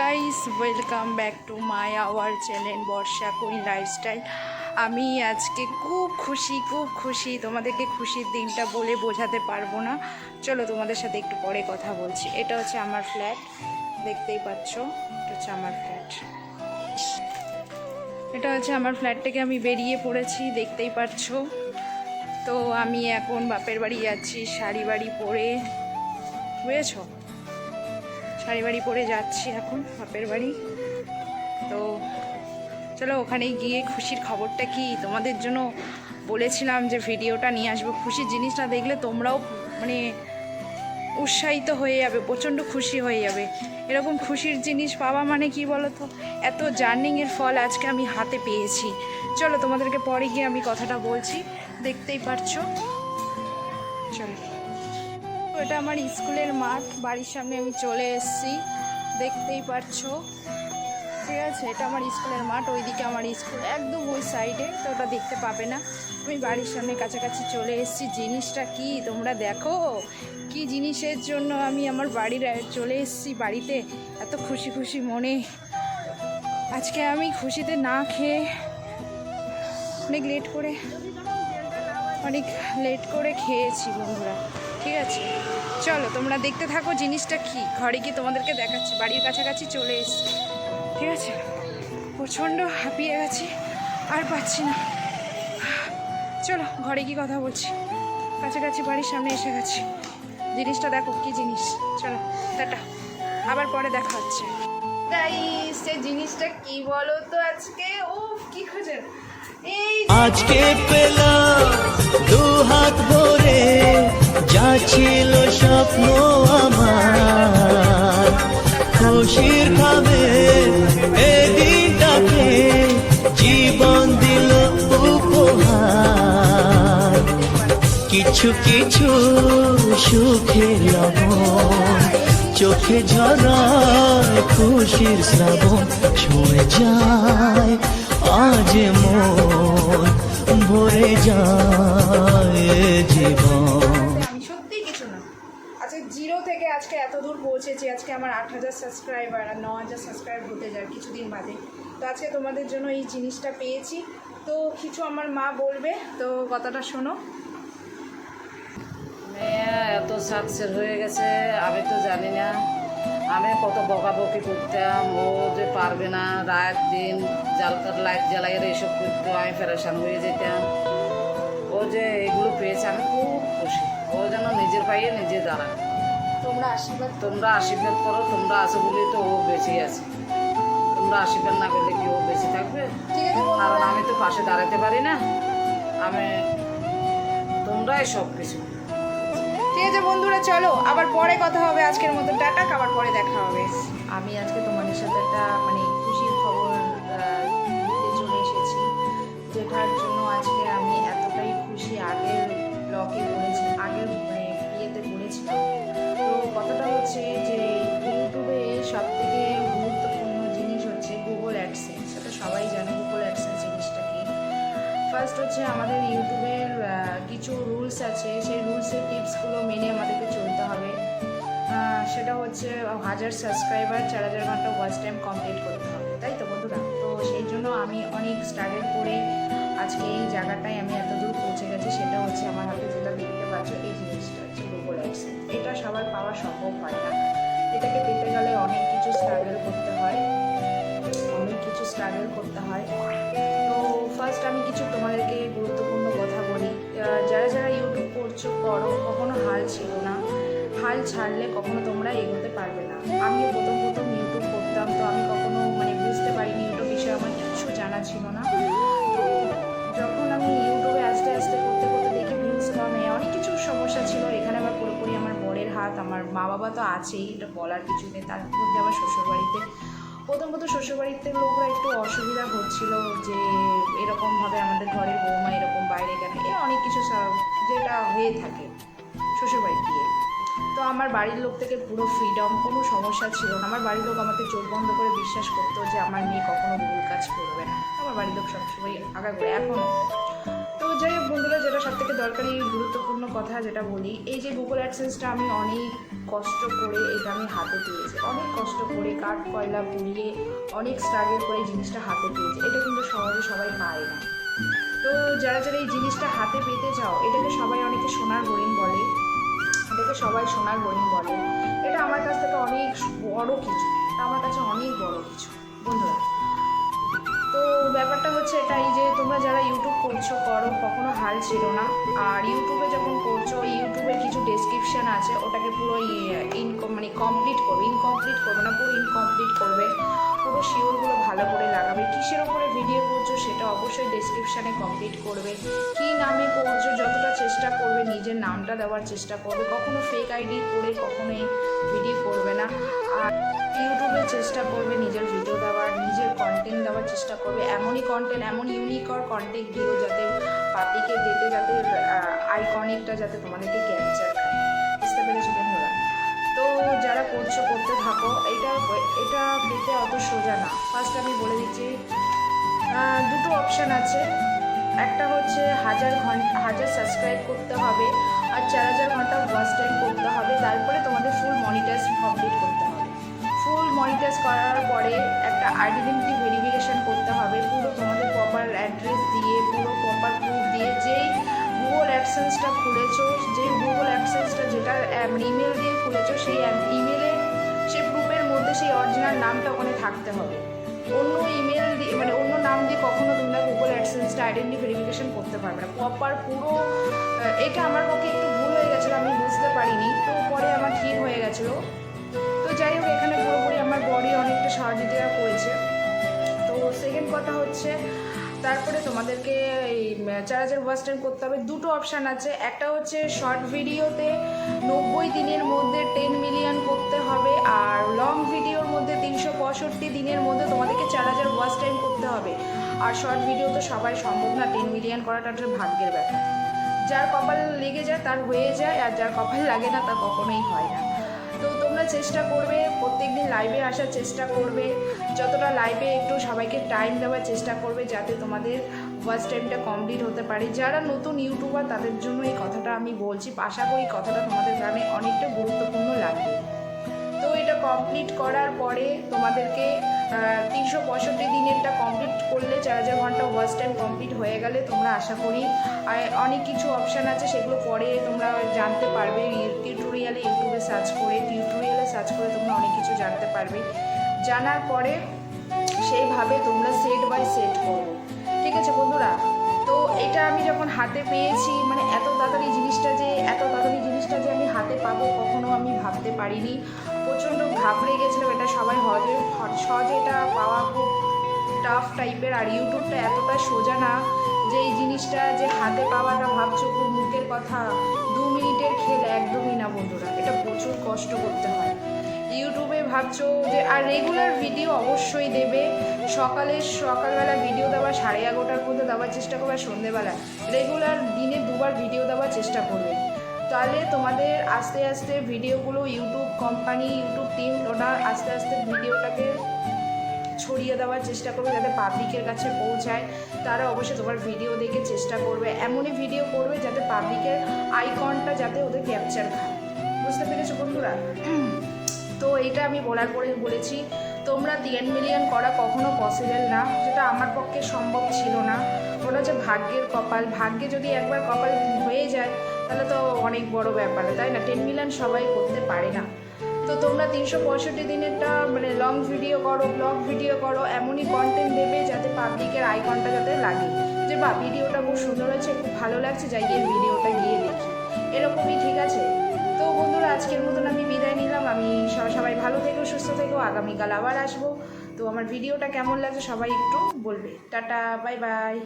Guys, welcome back to my our channel Barsha queen lifestyle. আমি আজকে খুব খুশি। তোমাদেরকে খুশির দিনটা বলে বোঝাতে পারবো না। চলো তোমাদের সাথে একটু পরে কথা বলছি। এটা হচ্ছে আমার ফ্ল্যাট, দেখতেই পাচ্ছ। এটা হচ্ছে আমার ফ্ল্যাট। এটা হচ্ছে আমার ফ্ল্যাট থেকে আমি বেরিয়ে পড়েছি, দেখতেই পাচ্ছ। তো আমি এখন বাপের বাড়ি যাচ্ছি শাড়ি বাড়ি পরে, বুঝেছ? শাড়ি বাড়ি পরে যাচ্ছি এখন বাপের বাড়ি। তো চলো ওখানে গিয়ে খুশির খবরটা কি তোমাদের জন্য বলেছিলাম যে ভিডিওটা নিয়ে আসবো। খুশির জিনিসটা দেখলে তোমরাও মানে উৎসাহিত হয়ে যাবে, প্রচণ্ড খুশি হয়ে যাবে। এরকম খুশির জিনিস পাওয়া মানে কি বলো তো, এত জার্নিংয়ের ফল আজকে আমি হাতে পেয়েছি। চলো তোমাদেরকে পরে গিয়ে আমি কথাটা বলছি, দেখতেই পারছো। চলো, এটা আমার স্কুলের মাঠ, বাড়ির সামনে আমি চলে এসেছি, দেখতেই পারছো। ঠিক আছে, এটা আমার স্কুলের মাঠ, ওইদিকে আমার স্কুল একদম ওই সাইডে, তো ওটা দেখতে পাবে না। আমি বাড়ির সামনে কাছাকাছি চলে এসেছি। জিনিসটা কি তোমরা দেখো, কি জিনিসের জন্য আমি আমার বাড়ির চলে এসেছি বাড়িতে এত খুশি মনে। আজকে আমি খুশিতে না খেয়ে অনেক লেট করে খেয়েছি বন্ধুরা। ঠিক আছে, চলো তোমরা দেখতে থাকো জিনিসটা কি। ঘরে গিয়ে তোমাদেরকে দেখাচ্ছি, বাড়ির কাছাকাছি চলে এসেছি। ঠিক আছে, প্রচণ্ড হাঁপিয়ে গেছি, আর পাচ্ছি না। চলো ঘরে গিয়ে কথা বলছি, কাছাকাছি বাড়ির সামনে এসে গেছি। জিনিসটা দেখো কি জিনিস। চলো টাটা, আবার পরে দেখা হচ্ছে। সে জিনিসটা কি বলো তো আজকে? ও কি খোঁজে এই আজকে পেলাম দু হাত ভরে, যা ছিল স্বপ্ন আমার, খুশির খাবে এই দিনটাকে জীবন দিল উপহার। কিছু সুখে লবণ, চোখে ঝরায় খুশির শ্রাবণ, ছুঁয়ে যায় আজ মন, ভরে যায় জীবন। আমি সত্যি কিছু না, আজকে জিরো থেকে আজকে এত দূর পৌঁছেছি। আজকে আমার 8,000 সাবস্ক্রাইবার আর 9,000 সাবস্ক্রাইব হতে যায় কিছুদিন বাদে। তো আজকে তোমাদের জন্য এই জিনিসটা পেয়েছি। তো কিছু আমার মা বলবে, তো কথাটা শোনো। মেয়ে এত সাকসেস হয়ে গেছে আমি তো জানি না। আমি কত বকাবকি করতাম, ও যে পারবে না, রাত দিন জালকার লাইট জ্বালাইয়ের এইসব করতো, আমি ফেরেশান হয়ে যেতাম। ও যে এগুলো পেয়েছে আমি খুব খুশি। ও যেন নিজের পায়ে নিজে দাঁড়ায়। তোমরা আশীর্বাদ করো, তোমরা আছো বলেই তো ও বেঁচে আছে। তোমরা আশীর্বাদ না করলে কি ও বেঁচে থাকবে? কারণ আমি তো পাশে দাঁড়াতে পারি না। তোমরাই সব কিছু। ঠিক আছে বন্ধুরা, চলো আবার পরে কথা হবে। আজকের মতো টাটা, আবার পরে দেখা হবে। আমি আজকে তোমাদের সাথে একটা খুশির খবর দিতে চলে এসেছি, যেটার জন্য আজকে আমি এতটাই খুশি। আগের ব্লগে বলেছি, আগের ইয়েতে বলেছিলাম। তো কথাটা হচ্ছে যে ইউটিউবে সবথেকে গুরুত্বপূর্ণ জিনিস হচ্ছে গুগল অ্যাডসেন্স। সেটা সবাই জানে গুগল অ্যাডসেন্স জিনিসটা কি। ফার্স্ট হচ্ছে আমাদের ইউটিউবের কিছু রুলস আছে, সেই রুলসের টিপসগুলো মেনে আমাদেরকে চলতে হবে। সেটা হচ্ছে 1000 সাবস্ক্রাইবার, 4000 ঘন্টা ওয়াচ টাইম কমপ্লিট করতে হবে, তাই তো বন্ধুরা? তো সেই জন্য আমি অনেক স্ট্রাগল করে আজকে এই জায়গাটায় আমি এত দূর পৌঁছে গেছি। সেটা হচ্ছে আমার হাতে যেটা দেখতে পাচ্ছ, এই জিনিসটা হচ্ছে গুগল অ্যাডসেন্স। এটা সবার পাওয়া সম্ভব হয় না। এটাকে পেতে গেলে অনেক কিছু স্ট্রাগল করতে হয়। তো ফার্স্ট আমি কিছু তোমাদেরকে গুরুত্বপূর্ণ কথা বলি। যারা ইউটিউব করো, কখনো হাল ছিল না। হাল ছাড়লে কখনো তোমরা এগোতে পারবে না। আমিও প্রথম ইউটিউব করতাম, তো আমি কখনো বুঝতে পারিনি, ইউটিউব বিষয়ে আমার কিছু জানা ছিল না। তো যখন আমি ইউটিউবে আস্তে করতে দেখি ভিউজ কমে, অনেক কিছু সমস্যা ছিল। এখানে আবার পুরোপুরি আমার বরের হাত, আমার মা বাবা তো আছেই, এটা বলার কিছু নেই। তার মধ্যে আমার শ্বশুরবাড়িতে প্রথম শ্বশুরবাড়িতে লোকরা একটু অসুবিধা হচ্ছিল যে এরকমভাবে আমাদের ঘরের বৌমা এরকম বাইরে কেন, অনেক কিছু যেটা হয়ে থাকে শ্বশুরবাড়ি গিয়ে। তো আমার বাড়ির লোক থেকে পুরো ফ্রিডম, কোনো সমস্যা ছিল না। আমার বাড়ির লোক আমাকে চোখ বন্ধ করে বিশ্বাস করতো যে আমার মেয়ে কখনো ভুল কাজ করবে না। আমার বাড়ির লোক সবসময় আগা করে এখনও। তো যাই হোক বন্ধুরা, যেটা সব থেকে দরকারি গুরুত্বপূর্ণ কথা যেটা বলি, এই যে গুগল অ্যাডসেন্সটা আমি অনেক কষ্ট করে এটা আমি হাতে পেয়েছি, অনেক কষ্ট করে কাঠ কয়লা পুড়িয়ে অনেক স্ট্রাগল করে এই জিনিসটা হাতে পেয়েছি। এটা কিন্তু সহজে সবাই পায় না। তো যারা যারা এই জিনিসটা হাতে পেতে চাও, এটাকে সবাই অনেকে সোনার হরিণ বলে, এটাকে সবাই সোনার হরিণ বলে। এটা আমার কাছ থেকে অনেক বড় কিছু, এটা আমার কাছে অনেক বড় কিছু বন্ধুরা। তো ব্যাপারটা হচ্ছে এটাই যে তোমরা যারা ইউটিউব করছো করো, কখনো হাল ছেড়ো না। আর ইউটিউবে যখন করছো, ইউটিউবের কিছু ডেসক্রিপশান আছে, ওটাকে পুরো কমপ্লিট করবে, ইনকমপ্লিট করবে না, পুরো ইনকমপ্লিট করবে, পুরো শিওরগুলো ভালো করে লাগাবে। কিসের ওপরে ভিডিও করছো সেটা অবশ্যই ডেসক্রিপশানে কমপ্লিট করবে, কী নামে করছো যতটা চেষ্টা করবে নিজের নামটা দেওয়ার চেষ্টা করবে, কখনো ফেক আইডি করে কখনোই ভিডিও করবে না। আর ইউটিউবে চেষ্টা করবে নিজের ভিডিও দেওয়ার, নিজের কন্টেন্ট দেওয়ার চেষ্টা করবে, এমনই কন্টেন্ট, এমন ইউনিক আর কন্টেন্ট দিও যাতে পাবলিকে দিতে, যাতে আইকনিকটা যাতে তোমাদেরকে ক্যাপচার করে। বুঝতে পেরেছো বন্ধুরা? তো যারা করছো করতে থাকো, এটা পেতে অত সোজা না। ফার্স্ট আমি বলে দিচ্ছি, দুটো অপশান আছে। একটা হচ্ছে 1000 সাবস্ক্রাইব করতে হবে, আর 4000 ঘন্টা ওয়াচ টাইম করতে হবে, তারপরে তোমাদের ফুল মনিটাইজ কমপ্লিট করতে হবে। ফুল মনিটাইজ করার পরে একটা আইডেন্টিটি ভেরিফিকেশান করতে হবে, পুরো তোমাদের প্রপার অ্যাড্রেস দিয়ে, পুরো প্রপার প্রুফ দিয়ে, যেই গুগল অ্যাডসেন্সটা খুলেছো, যেই গুগল অ্যাডসেন্সটা যেটা ইমেল দিয়ে খুলেছো, সেই ইমেলে সেই প্রুফের মধ্যে সেই অরিজিনাল নামটা ওখানে থাকতে হবে। অন্য ইমেল দিয়ে অন্য নাম দিয়ে কখনো তোমরা গুগল অ্যাডসেন্সটা আইডেন্টি ভেরিফিকেশান করতে পারবে না। প্রপার পুরো এটা আমার পক্ষে একটু ভুল হয়ে গেছিলো, আমি বুঝতে পারিনি, তো পরে আমার ঠিক হয়ে গেছিলো। তো যাই হোক, এখানে পুরোপুরি আমার বডি অনেকটা সহযোগিতা করেছে। তো সেকেন্ড কথা হচ্ছে, তারপরে তোমাদেরকে এই 4000 ওয়াচ টাইম করতে হবে। দুটো অপশান আছে, একটা হচ্ছে শর্ট ভিডিওতে 90 দিনের মধ্যে 10 মিলিয়ন করতে হবে, আর লং ভিডিওর মধ্যে 365 দিনের মধ্যে তোমাদেরকে 4000 ওয়াচ টাইম করতে হবে। আর শর্ট ভিডিও তো সবাই সম্ভব না 10 মিলিয়ন করাটা একটা ভাগ্যের ব্যাপার। যার কপাল লেগে যায় তার হয়ে যায়, আর যার কপাল লাগে না তার কখনোই হয় না। তো তোমরা চেষ্টা করবে প্রত্যেক দিন লাইভে আসার চেষ্টা করবে, যতটা লাইভে একটু সবাইকে টাইম দেওয়ার চেষ্টা করবে যাতে তোমাদের ওয়াচ টাইমটা কমপ্লিট হতে পারে। যারা নতুন ইউটিউবার তাদের জন্য এই কথাটা আমি বলছি, আশা করি কথাটা তোমাদের গ্রামে অনেকটা গুরুত্বপূর্ণ লাগবে। তো এটা কমপ্লিট করার পরে তোমাদেরকে 365 দিনেরটা কমপ্লিট করলে, 4000 ঘন্টা ওয়াচ টাইম কমপ্লিট হয়ে গেলে তোমরা আশা করি অনেক কিছু অপশান আছে, সেগুলো পরে তোমরা জানতে পারবে। ইউটিউবে সার্চ করে তোমরা অনেক কিছু জানতে পারবে। জানার পরে সেইভাবে তোমরা সেট বাই সেট করবে। ঠিক আছে বন্ধুরা? তো এটা আমি যখন হাতে পেয়েছি, এত তাড়াতাড়ি জিনিসটা যে আমি হাতে পাবো কখনো আমি ভাবতে পারিনি। প্রচণ্ড ঘাবড়ে গেছিলাম, এটা সবাই সহজে এটা পাওয়া খুব টাফ টাইপের। আর ইউটিউবটা এতটা সোজা না যে এই জিনিসটা যে হাতে পাওয়াটা ভাবছো খুব মুখের কথা, 2 মিনিটের খেল, একদমই না বন্ধুরা। এটা প্রচুর কষ্ট করতে হয়। ইউটিউবে ভাবছো যে, আর রেগুলার ভিডিও অবশ্যই দেবে। সকালবেলা ভিডিও দেওয়া 11:30টার মধ্যে দেওয়ার চেষ্টা করবে, আর সন্ধ্যেবেলা রেগুলার দিনে 2বার ভিডিও দেওয়ার চেষ্টা করবে। তাহলে তোমাদের আস্তে আস্তে ভিডিওগুলো ইউটিউব কোম্পানি, ইউটিউব টিম, ওরা আস্তে আস্তে ভিডিওটাকে ছড়িয়ে দেওয়ার চেষ্টা করবে যাতে পাবলিকের কাছে পৌঁছায়। তারা অবশ্যই তোমার ভিডিও দেখে চেষ্টা করবে, এমনই ভিডিও করবে যাতে পাবলিকের আইকনটা যাতে ওদের ক্যাপচার খায়। বুঝতে পেরেছো বন্ধুরা? তো এইটা আমি বলার পরে বলেছি, তোমরা 10 মিলিয়ন করা কখনো পসিবল না, যেটা আমার পক্ষে সম্ভব ছিল না। ওটা হচ্ছে ভাগ্যের কপাল। ভাগ্যে যদি একবার কপাল হয়ে যায় তাহলে তো অনেক বড় ব্যাপার, তাই না? 10 মিলিয়ন সবাই করতে পারে না। তো তোমরা 365 দিনেরটা লং ভিডিও করো, ব্লগ ভিডিও করো, এমনই কন্টেন্ট দেবে যাতে পাবলিকের আইকনটা যাতে লাগে যে বা ভিডিওটা খুব সুন্দর হয়েছে, খুব ভালো লাগছে, যাই গিয়ে ভিডিওটা গিয়ে দেখি, এরকমই। ঠিক আছে? তো বন্ধুরা, আজকের মতন আমি বিদায় নিলাম। আমি সবাই ভালো থেকো, সুস্থ থেকো, আগামীকাল আবার আসবো। তো আমার ভিডিওটা কেমন লাগছে সবাই একটু বলবে। Tata, bye bye.